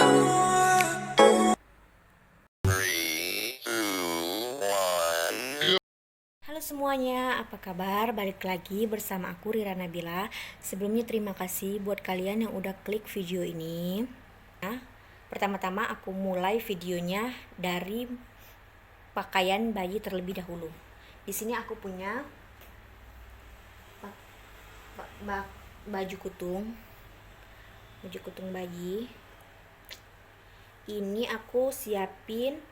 Halo semuanya, apa kabar? Balik lagi bersama aku Rira Nabila. Sebelumnya terima kasih buat kalian yang udah klik video ini. Nah, pertama-tama aku mulai videonya dari pakaian bayi terlebih dahulu. Di sini aku punya baju kutung bayi. Ini aku siapin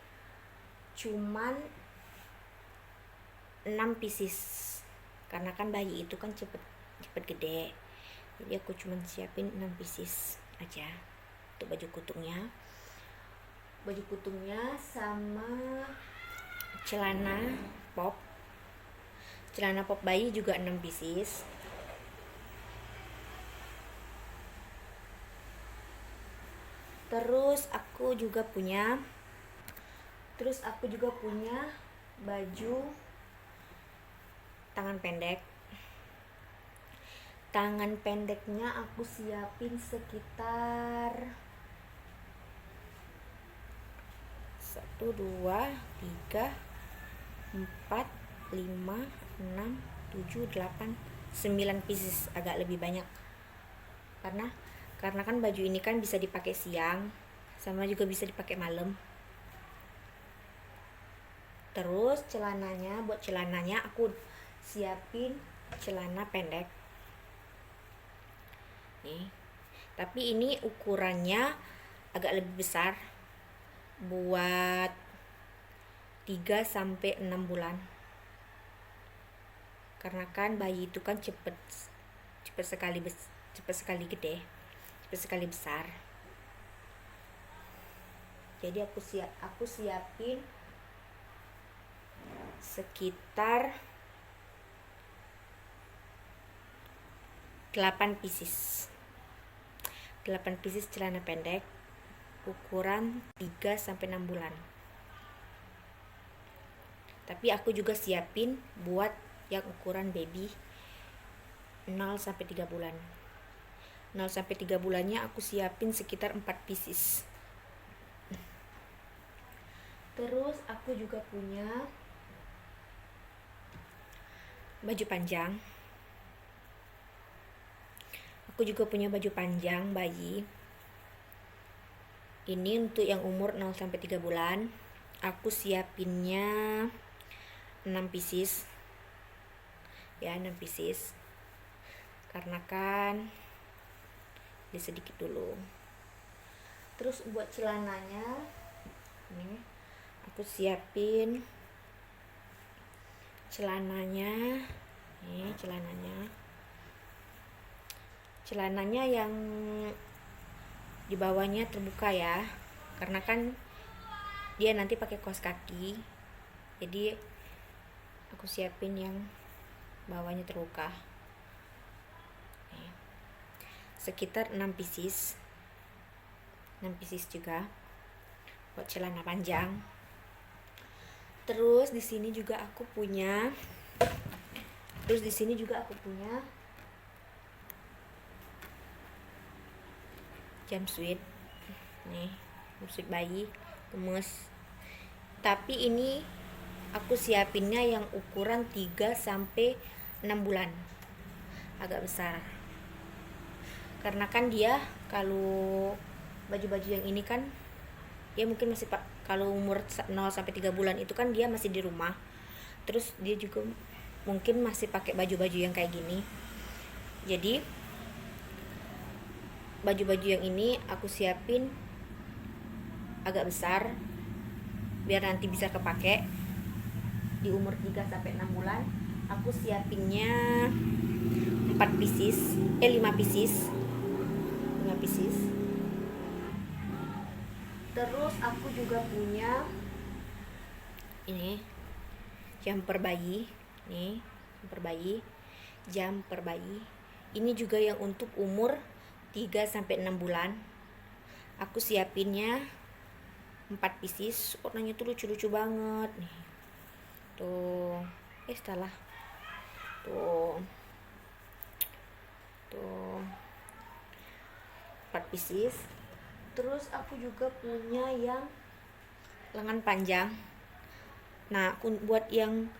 cuman 6 pieces karena kan bayi itu kan cepet gede, jadi aku cuman siapin 6 pieces aja untuk baju kutungnya sama celana pop bayi juga 6 pieces. Terus aku juga punya baju tangan pendeknya aku siapin sekitar 1 2 3 4 5 6 7 8 9 pieces, agak lebih banyak karena kan baju ini kan bisa dipakai siang sama juga bisa dipakai malam. Terus buat celananya aku siapin celana pendek nih, tapi ini ukurannya agak lebih besar buat 3-6 bulan karena kan bayi itu kan cepet sekali gede, cepet sekali besar. Jadi aku siapin sekitar 8 pieces celana pendek ukuran 3-6 bulan. Tapi aku juga siapin buat yang ukuran baby 0-3 bulan. 0-3 bulannya aku siapin sekitar 4 pieces. Terus aku juga punya baju panjang bayi. Ini untuk yang umur 0-3 bulan. Aku siapinnya 6 pieces. Ya, 6 pieces. Karena kan ini sedikit dulu. Terus buat celananya nih, aku siapin celananya yang di bawahnya terbuka ya, karena kan dia nanti pakai kaos kaki, jadi aku siapin yang bawahnya terbuka nih. Sekitar 6 pieces juga buat celana panjang. Terus di sini juga aku punya jumpsuit nih, jumpsuit bayi gemes. Tapi ini aku siapinnya yang ukuran 3-6 bulan, agak besar. Karena kan dia kalau baju-baju yang ini kan dia mungkin masih kalau umur 0-3 bulan itu kan dia masih di rumah. Terus dia juga mungkin masih pakai baju-baju yang kayak gini. Jadi baju-baju yang ini aku siapin agak besar biar nanti bisa kepake di umur 3-6 bulan. Aku siapinnya 5 pieces. Terus aku juga punya ini jumper bayi. Ini juga yang untuk umur 3-6 bulan. Aku siapinnya 4 pieces. Warnanya tuh lucu-lucu banget nih. Tuh. Salah. Tuh. 4 pieces. Terus aku juga punya yang lengan panjang. Nah, buat yang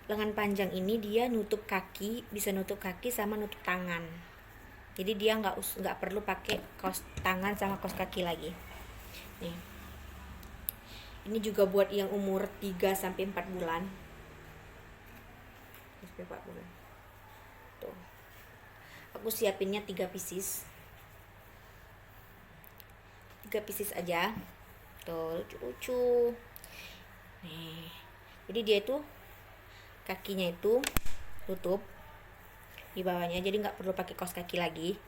lengan panjang ini dia nutup kaki, bisa nutup kaki sama nutup tangan. Jadi dia nggak perlu pakai kaos tangan sama kaos kaki lagi. Nih. Ini juga buat yang umur 3 sampai 4 bulan. Sampai 4 bulan. Tuh. Aku siapinnya 3 pieces. 3 pieces aja. Tuh, lucu-lucu. Nih. Jadi dia itu kakinya itu tutup di bawahnya, jadi nggak perlu pakai kaos kaki lagi.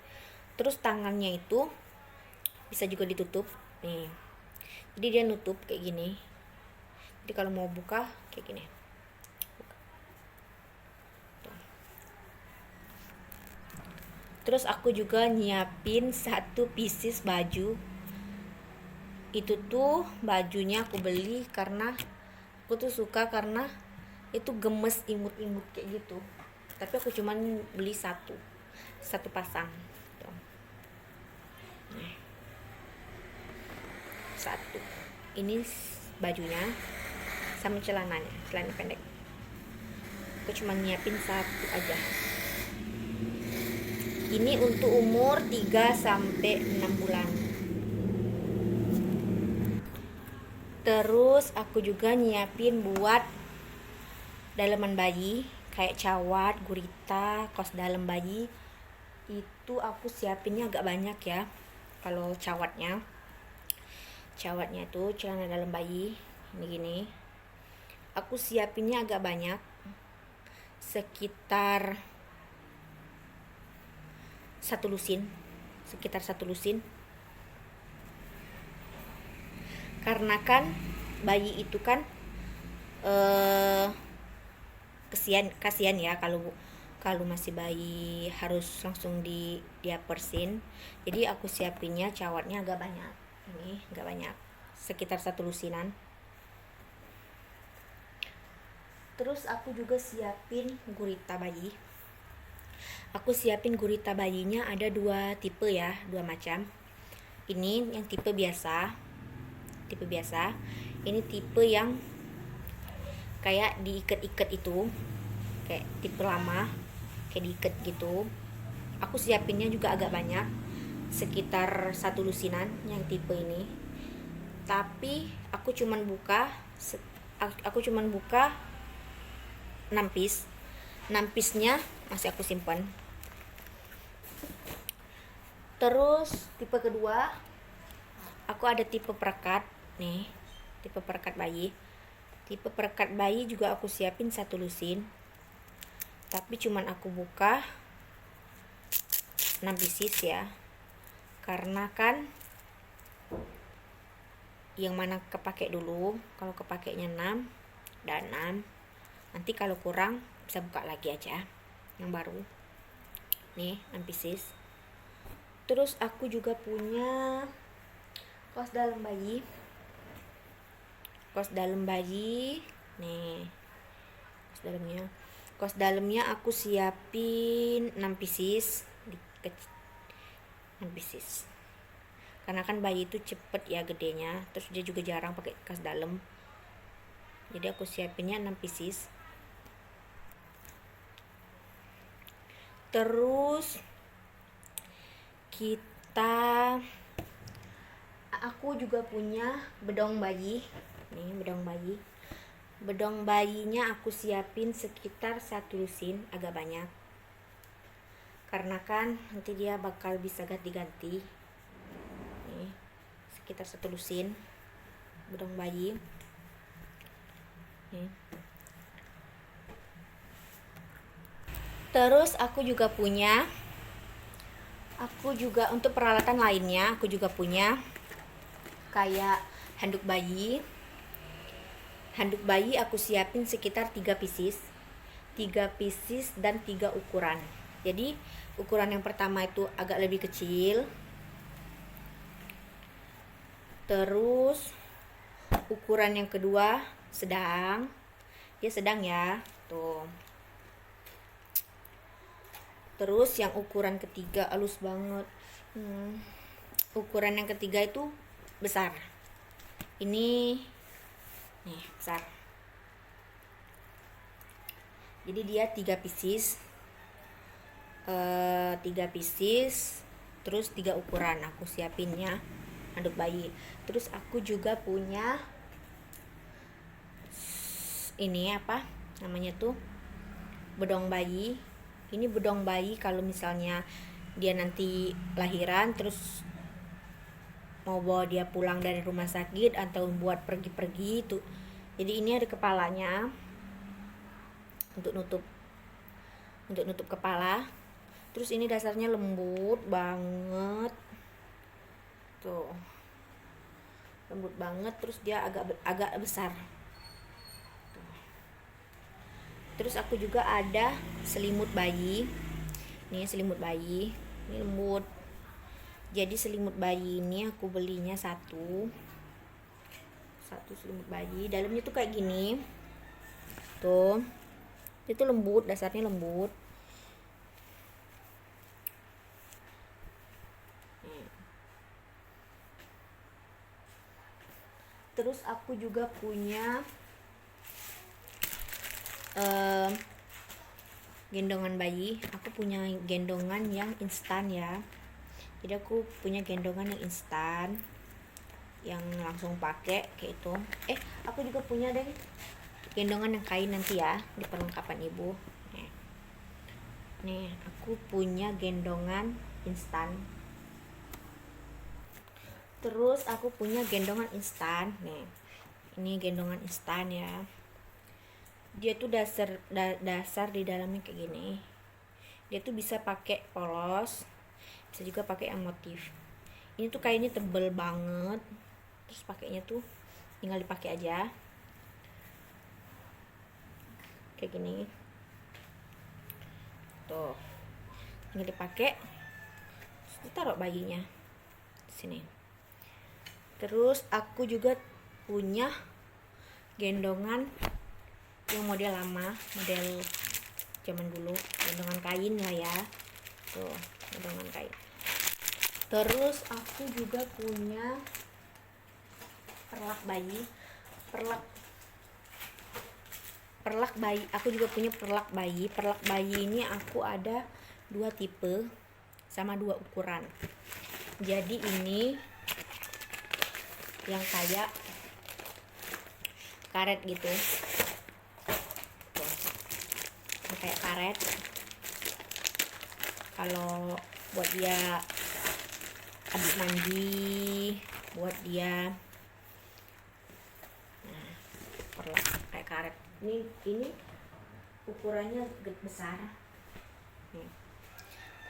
Terus tangannya itu bisa juga ditutup nih, jadi dia nutup kayak gini. Jadi kalau mau buka kayak gini, buka. Terus aku juga nyiapin 1 pieces baju. Itu tuh bajunya aku beli karena aku tuh suka, karena itu gemes, imut-imut kayak gitu. Tapi aku cuman beli satu pasang. Tuh. Nah. 1. Ini bajunya sama celana pendek. Aku cuma nyiapin 1 aja. Ini untuk umur 3 sampai 6 bulan. Terus aku juga nyiapin buat daleman bayi, kayak cawat, gurita, kaos dalam bayi. Itu aku siapinnya agak banyak ya. Kalau cawatnya itu celana dalam bayi ini gini. Aku siapinnya agak banyak, sekitar 1 lusin. Karena kan bayi itu kan kasihan ya kalau masih bayi harus langsung diapersin. Jadi aku siapinnya cawatnya agak banyak. Ini agak banyak, sekitar 1 lusinan. Terus aku juga siapin gurita bayi. Aku siapin gurita bayinya ada 2 tipe ya, 2 macam. Ini yang tipe biasa. Ini tipe yang kayak diikat-ikat itu, kayak tipe lama, kayak diikat gitu. Aku siapinnya juga agak banyak, sekitar 1 lusinan yang tipe ini. Tapi aku cuman buka 6 piece. 6 piece-nya masih aku simpan. Terus tipe kedua, aku ada tipe perekat nih, tipe perekat bayi. Tipe perekat bayi juga aku siapin 1 lusin. Tapi cuman aku buka 6 pieces ya. Karena kan yang mana kepake dulu. Kalau kepakainya 6 dan 6. Nanti kalau kurang bisa buka lagi aja yang baru. Nih 6 pieces. Terus aku juga punya kaos dalam bayi. Nih. Kaos dalamnya aku siapin 6 pieces. 6 pieces. Karena kan bayi itu cepet ya gedenya, terus dia juga jarang pakai kaos dalam. Jadi aku siapinnya 6 pieces. Terus aku juga punya bedong bayi. Nih bedong bayinya aku siapin sekitar 1 lusin, agak banyak. Karena kan nanti dia bakal bisa ganti-ganti. Nih, sekitar 1 lusin bedong bayi. Nih. Terus aku juga untuk peralatan lainnya, aku juga punya kayak handuk bayi. Handuk bayi aku siapin sekitar 3 pieces. 3 pieces dan 3 ukuran. Jadi ukuran yang pertama itu agak lebih kecil. Terus ukuran yang kedua sedang. Dia sedang ya. Tuh. Terus yang ukuran ketiga halus banget. Ukuran yang ketiga itu besar. Ini nih besar. Jadi dia 3 pieces. 3 pieces, terus 3 ukuran aku siapinnya handuk bayi. Terus aku juga punya ini apa namanya tuh, bedong bayi. Ini bedong bayi kalau misalnya dia nanti lahiran terus mau bawa dia pulang dari rumah sakit atau buat pergi-pergi itu. Jadi ini ada kepalanya untuk nutup kepala. Terus ini dasarnya lembut banget tuh, lembut banget. Terus dia agak besar tuh. Terus aku juga ada selimut bayi. Ini selimut bayi, ini lembut. Jadi selimut bayi ini aku belinya satu selimut bayi. Dalamnya tuh kayak gini tuh, itu lembut, dasarnya lembut. Terus aku juga punya gendongan bayi. Aku punya gendongan yang instan ya. Jadi aku punya gendongan yang instan, yang langsung pakai kayak itu. Aku juga punya deh gendongan yang kain nanti ya di perlengkapan ibu. Nih aku punya gendongan instan. Terus aku punya gendongan instan. Nih, ini gendongan instan ya. Dia tuh dasar di dalamnya kayak gini. Dia tuh bisa pakai polos, bisa juga pakai yang motif. Ini tuh kainnya tebel banget. Terus pakainya tuh tinggal dipakai aja. Kayak gini. Tuh. Tinggal dipakai. Terus ditaruh bayinya di sini. Terus aku juga punya gendongan yang model lama, model zaman dulu, gendongan kain lah ya. Tuh, gendongan kain. Terus aku juga punya perlak bayi. Perlak bayi, aku juga punya perlak bayi. Perlak bayi ini aku ada 2 tipe sama 2 ukuran. Jadi ini yang kayak karet gitu. Tuh. Ini kayak karet. Kalau buat dia habis mandi, buat dia perlak kayak karet. Ini ukurannya besar. Nih.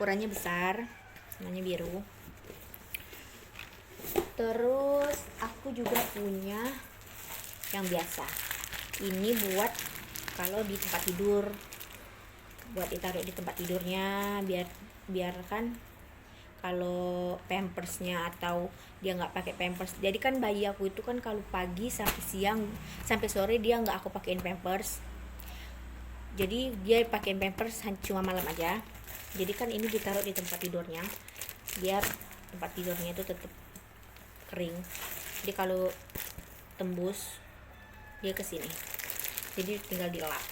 Ukurannya besar, warnanya biru. Terus aku juga punya yang biasa. Ini buat kalau di tempat tidur, buat ditaruh di tempat tidurnya, biarkan kalau pampersnya atau dia nggak pakai pampers. Jadi kan bayi aku itu kan kalau pagi sampai siang sampai sore dia nggak aku pakein pampers. Jadi dia pakein pampers cuma malam aja. Jadi kan ini ditaruh di tempat tidurnya biar tempat tidurnya itu tetap kering. Jadi kalau tembus dia ke sini. Jadi tinggal dilap.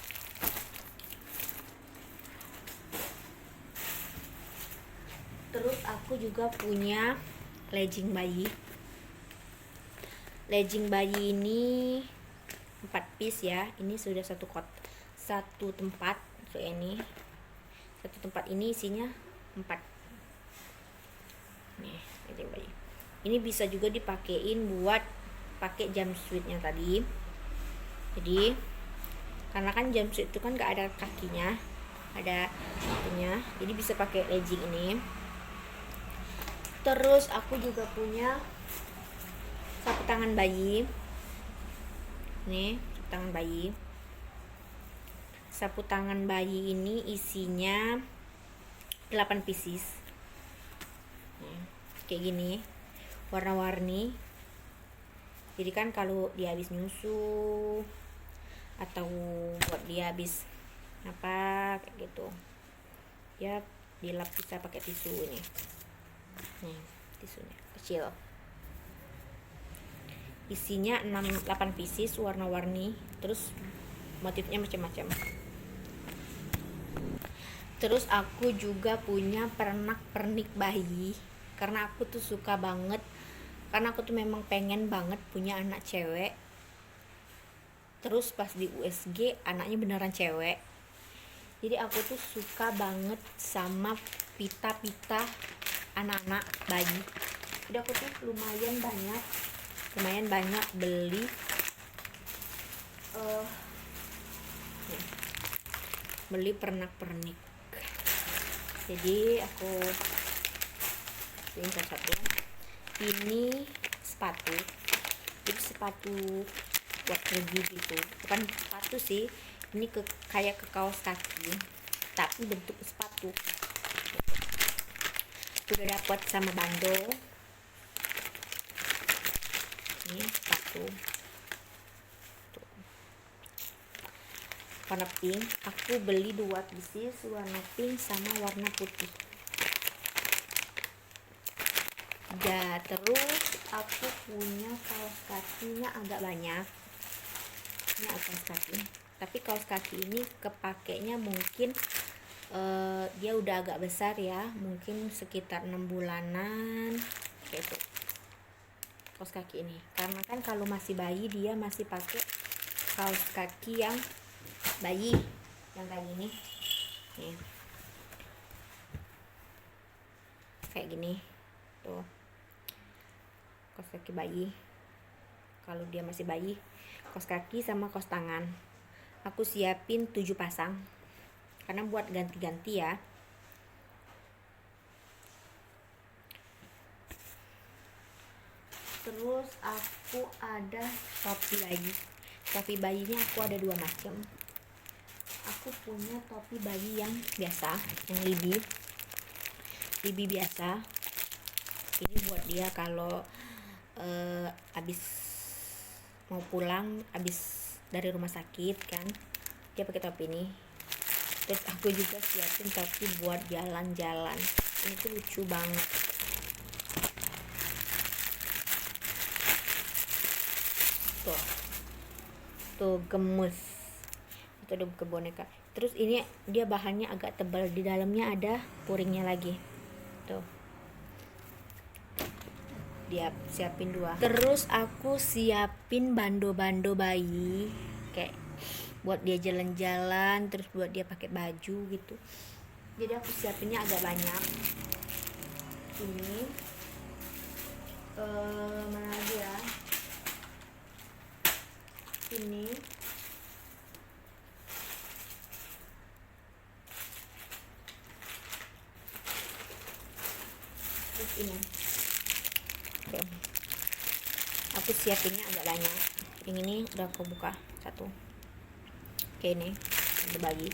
Terus aku juga punya legging bayi. Legging bayi ini 4 piece ya. Ini sudah satu tempat. So ini satu tempat ini isinya 4. Nih, legging bayi. Ini bisa juga dipakein buat pakai jumpsuitnya tadi. Jadi karena kan jumpsuit itu kan nggak ada kakinya, ada itunya, jadi bisa pakai legging ini. Terus aku juga punya sapu tangan bayi. Nih, sapu tangan bayi. Sapu tangan bayi ini isinya 8 pieces. Kayak gini, warna-warni. Jadi kan kalau dia habis nyusu atau buat dia habis apa kayak gitu, ya dilap bisa pakai tisu ini. Nih, tisunya kecil. isinya 8 pieces warna-warni, terus motifnya macam-macam. Terus aku juga punya pernak-pernik bayi, karena aku tuh suka banget, karena aku tuh memang pengen banget punya anak cewek. Terus pas di USG anaknya beneran cewek, jadi aku tuh suka banget sama pita-pita anak-anak bayi. Jadi aku tuh lumayan banyak beli beli pernak-pernik. Jadi aku ini satu. Ini sepatu. Jadi sepatu buat pergi gitu. Bukan sepatu sih. Ini kayak ke kaos kaki, tapi bentuk sepatu. Udah dapat sama bando. Ini sepatu. Tuh. Warna pink. Aku beli 2 pieces warna pink sama warna putih. Ya, terus aku punya kaos kakinya agak banyak. Ini kaos kaki. Tapi kaos kaki ini kepakainya mungkin dia udah agak besar ya, mungkin sekitar 6 bulanan kayak itu. Kaos kaki ini, karena kan kalau masih bayi dia masih pakai kaos kaki yang bayi yang kayak gini nih, kayak gini tuh, kaos kaki bayi. Kalau dia masih bayi, kaos kaki sama kaos tangan aku siapin 7 pasang karena buat ganti-ganti ya. Terus aku ada topi bayi. Topi bayinya aku ada 2 macam. Aku punya topi bayi yang biasa, yang libi biasa. Ini buat dia kalau habis mau pulang, habis dari rumah sakit kan, dia pakai topi ini. Terus aku juga siapin topi buat jalan-jalan. Ini tuh lucu banget. Tuh gemes. Itu ada buka boneka. Terus ini dia bahannya agak tebal, di dalamnya ada puringnya lagi. Tuh. Dia siapin 2. Terus aku siapin bando-bando bayi kayak buat dia jalan-jalan, terus buat dia pakai baju gitu. Jadi aku siapinnya agak banyak. Ini mana lagi ya? Ini terus ini. Oke. Aku siapinnya agak banyak. Yang ini udah aku buka satu. Oke, ini berbagi.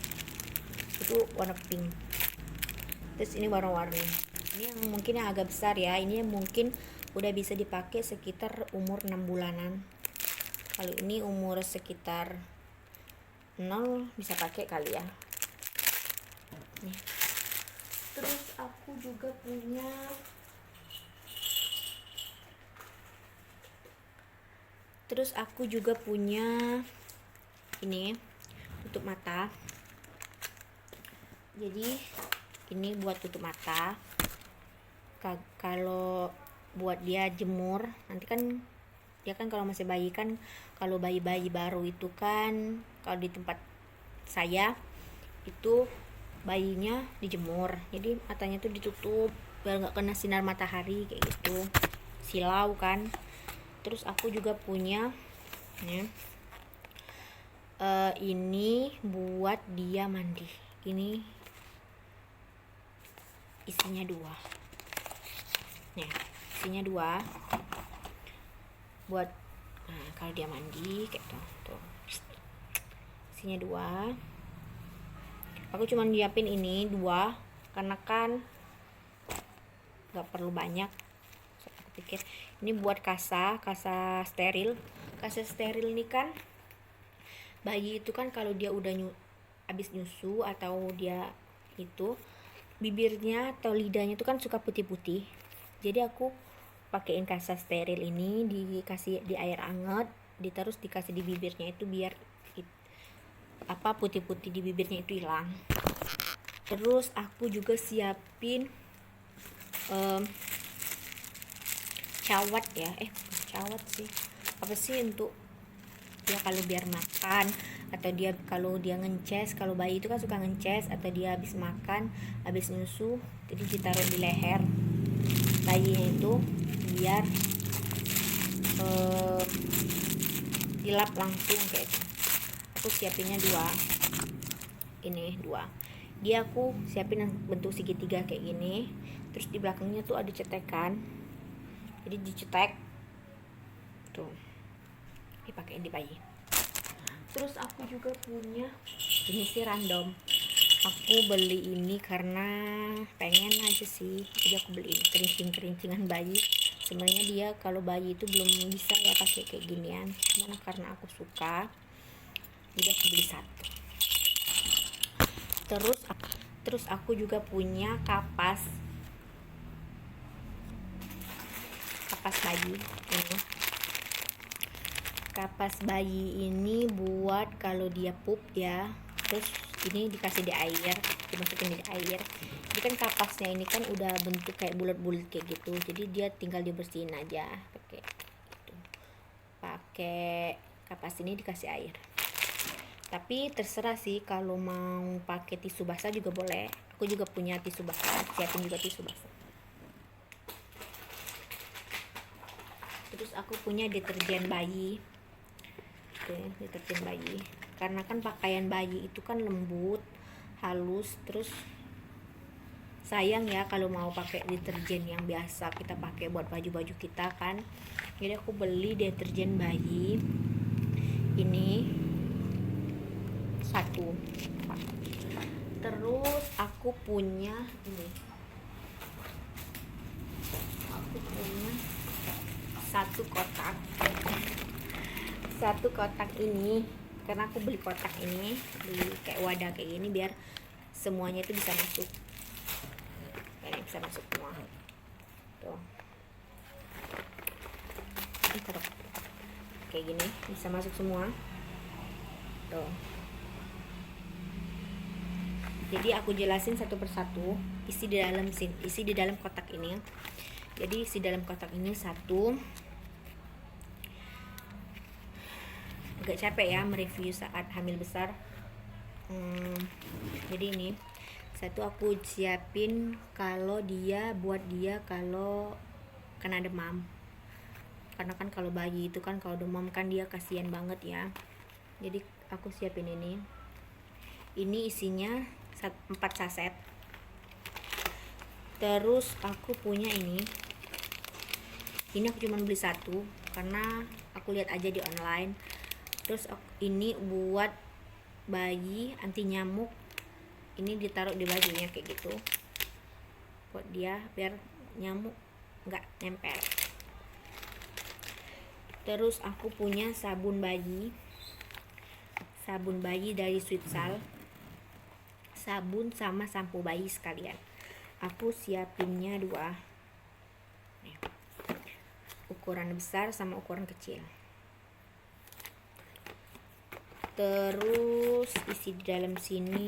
Itu warna pink. Terus ini warna-warni. Ini yang mungkin yang agak besar ya. Ini yang mungkin udah bisa dipakai sekitar umur 6 bulanan. Kalau ini umur sekitar 0 bisa pakai kali ya. Nih. Terus aku juga punya ini tutup mata. Jadi ini buat tutup mata. Kalau buat dia jemur, nanti kan dia kan kalau masih bayi kan, kalau bayi-bayi baru itu kan, kalau di tempat saya itu bayinya dijemur, jadi matanya tuh ditutup biar nggak kena sinar matahari kayak gitu, silau kan. Terus aku juga punya ini buat dia mandi. Ini isinya 2. Nih, isinya 2 buat kalau dia mandi kayak tuh. Isinya 2. Aku cuma nyiapin ini 2 karena kan nggak perlu banyak. So, aku pikir ini buat kasa steril. Kasa steril ini kan bayi itu kan kalau dia udah habis nyusu atau dia itu bibirnya atau lidahnya itu kan suka putih-putih. Jadi aku pakein kasa steril ini, dikasih di air hangat, terus dikasih di bibirnya itu biar putih-putih di bibirnya itu hilang. Terus aku juga siapin cawat ya, cawat sih, apa sih, untuk ya kalau biar makan, atau dia kalau dia ngences, kalau bayi itu kan suka ngences, atau dia habis makan, habis nyusu, jadi ditaruh di leher bayinya itu biar dilap langsung kayak gitu. Aku siapinnya dua, dia aku siapin bentuk segitiga kayak gini, terus di belakangnya tuh ada cetekan, jadi dicetek tuh, dipakein di bayi. Terus aku juga punya ini sih random, aku beli ini karena pengen aja sih, jadi aku beli kerincingan bayi. Sebenarnya dia kalau bayi itu belum bisa ya pakai kayak ginian, cuman karena aku suka jadi aku beli satu. Terus aku juga punya kapas bayi ini. Kapas bayi ini buat kalau dia pup ya, terus ini dikasih di air, dimasukin di air. Jadi kan kapasnya ini kan udah bentuk kayak bulat-bulat kayak gitu, jadi dia tinggal dibersihin aja pakai gitu. Pakai kapas ini dikasih air. Tapi terserah sih, kalau mau pakai tisu basah juga boleh. Aku juga punya tisu basah, siapin juga tisu basah. Terus aku punya deterjen bayi. Deterjen bayi. Karena kan pakaian bayi itu kan lembut, halus, terus sayang ya kalau mau pakai deterjen yang biasa kita pakai buat baju-baju kita kan. Jadi aku beli deterjen bayi ini satu. Terus aku punya satu kotak ini, karena aku beli kotak ini, beli kayak wadah kayak gini biar semuanya itu bisa masuk. Ini bisa masuk semua tuh, kayak gini bisa masuk semua tuh. Jadi aku jelasin satu persatu isi di dalam kotak ini. Jadi isi dalam kotak ini satu, agak capek ya mereview saat hamil besar. Jadi ini satu aku siapin kalau kalau kena demam, karena kan kalau bayi itu kan kalau demam kan dia kasihan banget ya. Jadi aku siapin ini isinya 4 saset. Terus aku punya ini aku cuma beli satu karena aku lihat aja di online. Terus ini buat bayi anti nyamuk, ini ditaruh di bajunya kayak gitu buat dia biar nyamuk nggak nempel. Terus aku punya sabun bayi dari Sweetsal, sabun sama sampo bayi sekalian. Aku siapinnya dua, ukuran besar sama ukuran kecil. Terus isi di dalam sini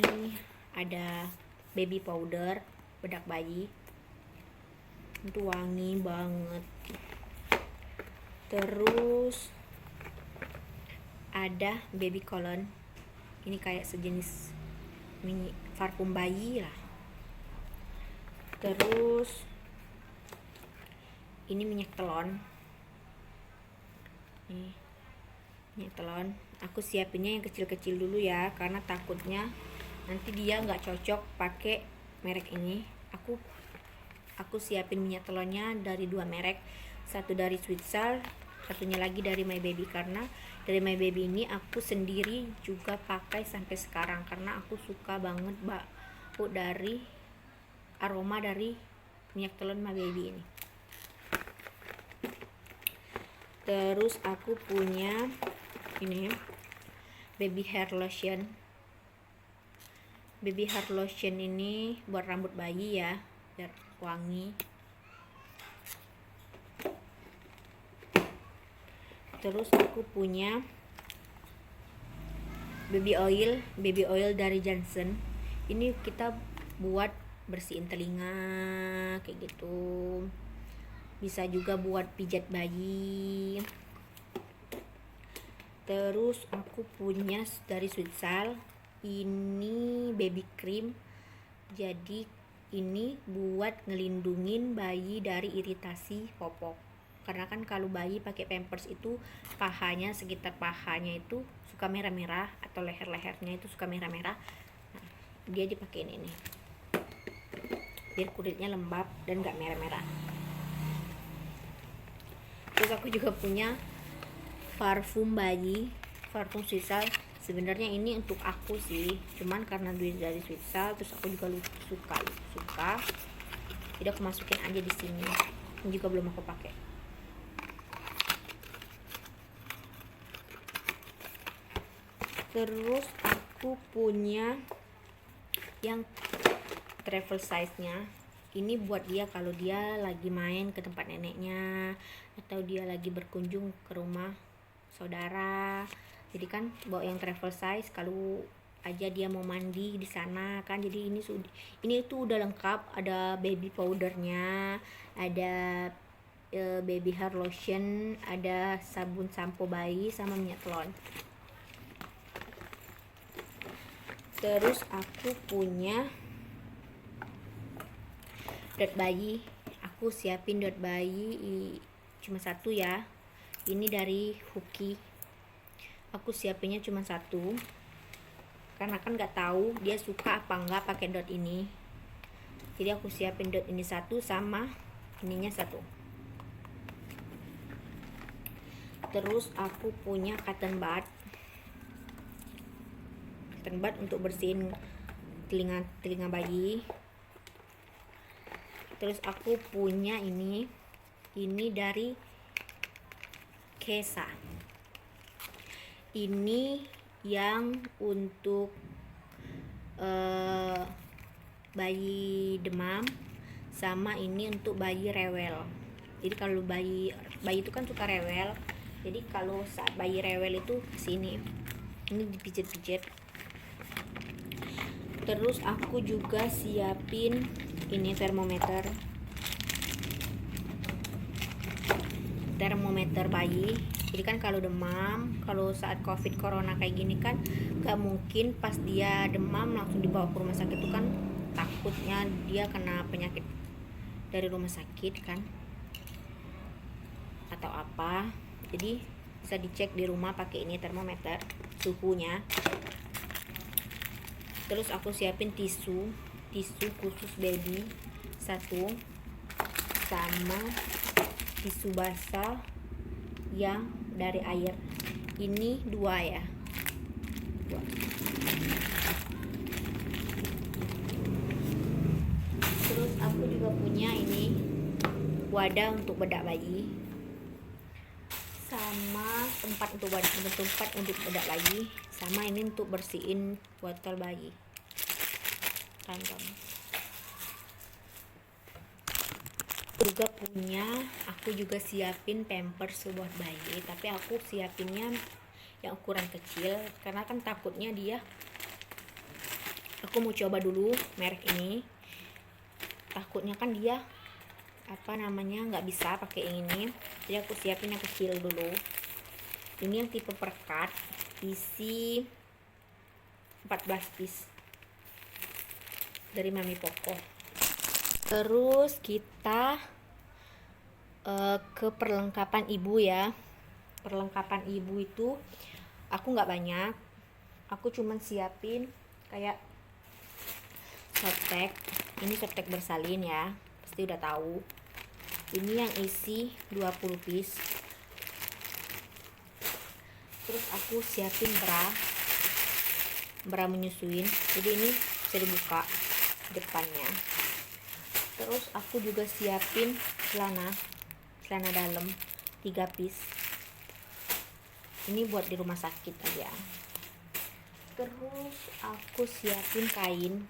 ada baby powder bedak bayi, itu wangi banget. Terus ada baby cologne, ini kayak sejenis mini parfum bayi lah. Terus ini minyak telon, aku siapinnya yang kecil-kecil dulu ya, karena takutnya nanti dia nggak cocok pakai merek ini. Aku siapin minyak telonnya dari 2 merek, satu dari Sweetsal, satunya lagi dari My Baby. Karena dari My Baby ini aku sendiri juga pakai sampai sekarang, karena aku suka banget bau dari aroma dari minyak telon My Baby ini. Terus aku punya ini baby hair lotion. Baby hair lotion ini buat rambut bayi ya, biar wangi. Terus aku punya baby oil dari Johnson. Ini kita buat bersihin telinga kayak gitu, bisa juga buat pijat bayi. Terus aku punya dari Switzal, ini baby cream. Jadi ini buat ngelindungin bayi dari iritasi popok, karena kan kalau bayi pakai pampers itu pahanya, sekitar pahanya itu suka merah-merah, atau leher-lehernya itu suka merah-merah. Nah, dia dipakein ini biar kulitnya lembab dan gak merah-merah. Terus aku juga punya parfum bayi, parfum Switzal. Sebenarnya ini untuk aku sih, cuman karena duit dari Switzal, terus aku juga suka, jadi aku masukin aja di sini. Ini juga belum aku pakai. Terus aku punya yang travel size nya. Ini buat dia kalau dia lagi main ke tempat neneknya, atau dia lagi berkunjung ke rumah saudara. Jadi kan bawa yang travel size, kalau aja dia mau mandi di sana kan. Jadi ini itu udah lengkap, ada baby powdernya, ada baby hair lotion, ada sabun sampo bayi sama minyak telon. Terus aku punya dot bayi. Aku siapin dot bayi cuma satu ya. Ini dari Huki. Aku siapinnya cuma satu, karena kan nggak tahu dia suka apa nggak pakai dot ini. Jadi aku siapin dot ini satu, sama ininya satu. Terus aku punya cotton bud untuk bersihin telinga bayi. Terus aku punya ini dari Kesa. Ini yang untuk bayi demam, sama ini untuk bayi rewel. Jadi kalau bayi itu kan suka rewel, jadi kalau saat bayi rewel itu kesini, ini dipijit-pijit. Terus aku juga siapin ini termometer bayi. Jadi kan kalau demam, kalau saat covid corona kayak gini kan gak mungkin pas dia demam langsung dibawa ke rumah sakit, itu kan takutnya dia kena penyakit dari rumah sakit kan, atau apa. Jadi bisa dicek di rumah pakai ini termometer suhunya. Terus aku siapin tisu khusus baby satu, sama tisu basah yang dari air, ini dua ya. Terus aku juga punya ini wadah untuk bedak bayi, sama tempat untuk bedak bayi, sama ini untuk bersihin botol bayi. Tonton. Aku juga siapin pampers buat bayi, tapi aku siapinnya yang ukuran kecil karena kan takutnya aku mau coba dulu merek ini, takutnya kan dia nggak bisa pakai yang ini. Jadi aku siapin yang kecil dulu. Ini yang tipe perekat, isi 14 piece dari Mami Poko. Terus kita ke perlengkapan ibu ya. Perlengkapan ibu itu aku nggak banyak, aku cuman siapin kayak softtek. Ini softtek bersalin ya, pasti udah tahu. Ini yang isi 20 piece. Terus aku siapin bra menyusuin, jadi ini bisa dibuka depannya. Terus aku juga siapin celana dalam 3 piece. Ini buat di rumah sakit aja. Terus aku siapin kain.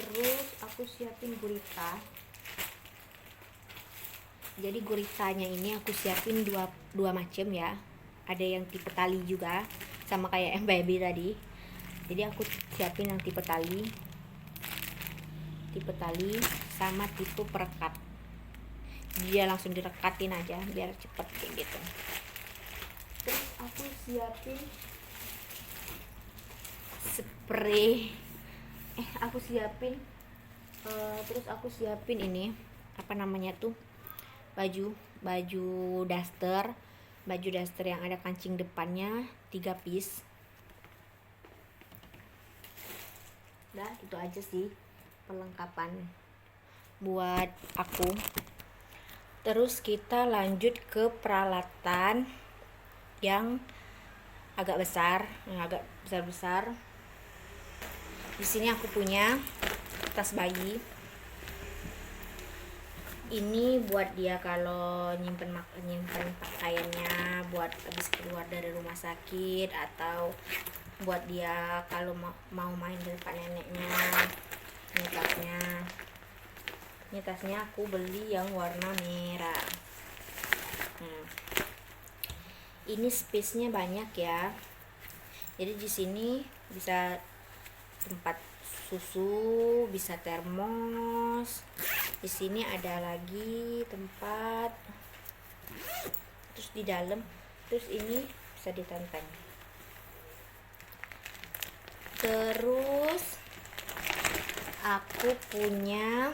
Terus aku siapin gurita. Jadi guritanya ini aku siapin dua macam ya. Ada yang tipe tali juga, sama kayak yang baby tadi. Jadi aku siapin yang tipe tali sama tipe perekat. Dia langsung direkatin aja biar cepet kayak gitu. Terus aku siapin spray. Terus aku siapin ini apa namanya tuh, baju daster yang ada kancing depannya 3 piece. Dah itu aja sih perlengkapan buat aku. Terus kita lanjut ke peralatan yang agak besar, di sini aku punya tas bayi. Ini buat dia kalau nyimpen pakaiannya buat habis keluar dari rumah sakit, atau buat dia kalau mau main di depan neneknya. Ini tasnya aku beli yang warna merah. Ini space-nya banyak ya. Jadi di sini bisa tempat susu, bisa termos. Di sini ada lagi tempat. Terus di dalam, terus ini bisa ditenteng. Terus aku punya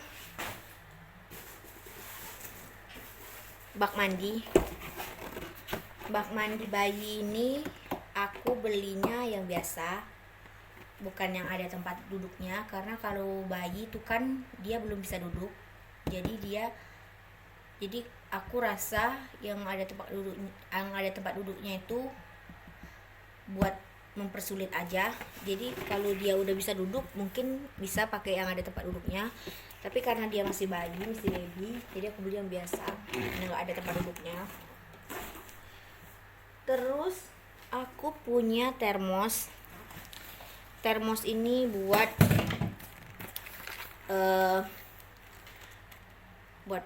bak mandi bayi. Ini aku belinya yang biasa, bukan yang ada tempat duduknya, karena kalau bayi itu kan dia belum bisa duduk. Jadi aku rasa yang ada tempat duduknya itu buat mempersulit aja. Jadi kalau dia udah bisa duduk mungkin bisa pakai yang ada tempat duduknya, tapi karena dia masih baby, jadi aku beli yang biasa yang nggak ada tempat duduknya. Terus aku punya termos ini buat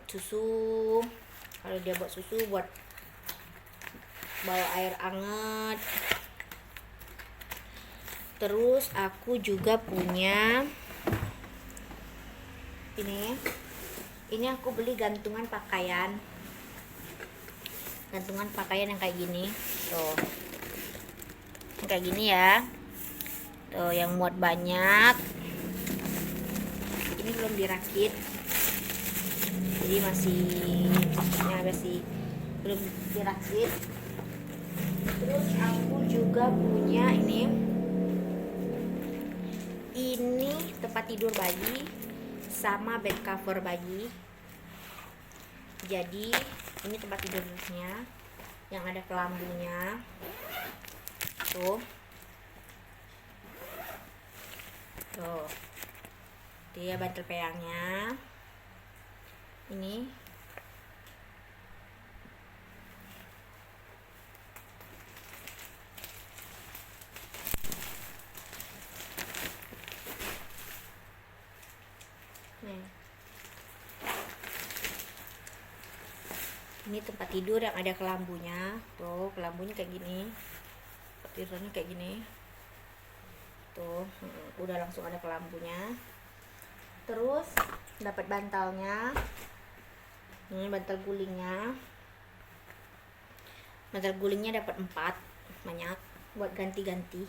susu. Kalau dia buat susu, buat bawa air hangat. Terus aku juga punya ini aku beli gantungan pakaian yang kayak gini tuh, kayak gini ya tuh, yang muat banyak. Ini belum dirakit, jadi masih belum dirakit. Terus aku juga punya ini tempat tidur bayi sama bed cover bayi. Jadi ini tempat tidurnya yang ada kelambunya tuh. Dia bantal peyangnya ini. Ini tempat tidur yang ada kelambunya tuh, kelambunya kayak gini, tempat tidurnya kayak gini tuh, udah langsung ada kelambunya. Terus dapat bantalnya, ini bantal gulingnya dapat 4, banyak buat ganti-ganti.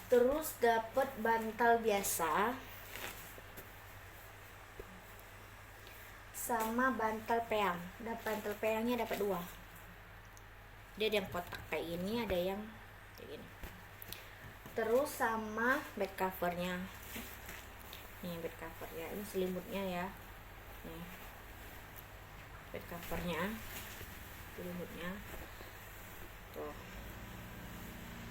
Terus dapat bantal biasa sama bantal peyang. Bantal peyangnya dapat 2. Dia ada yang kotak kayak ini, ada yang kayak gini. Terus sama bed covernya. Nih bed covernya, ini selimutnya ya. Nih bed covernya, selimutnya tuh.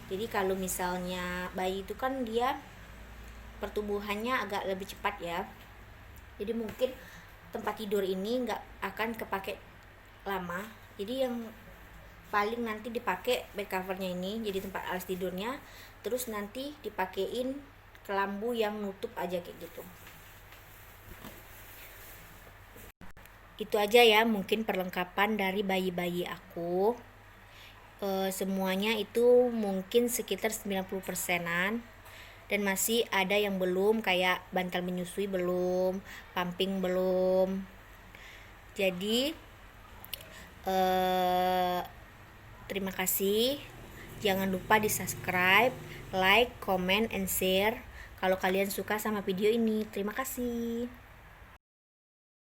Jadi kalau misalnya bayi itu kan dia pertumbuhannya agak lebih cepat ya, jadi mungkin tempat tidur ini nggak akan kepake lama. Jadi yang paling nanti dipakai bed covernya ini jadi tempat alas tidurnya, terus nanti dipakein kelambu yang nutup aja kayak gitu. Itu aja ya mungkin perlengkapan dari bayi-bayi aku. Semuanya itu mungkin sekitar 90%-an, dan masih ada yang belum, kayak bantal menyusui belum, pumping belum. Jadi terima kasih. Jangan lupa di subscribe, like, comment, and share kalau kalian suka sama video ini. Terima kasih.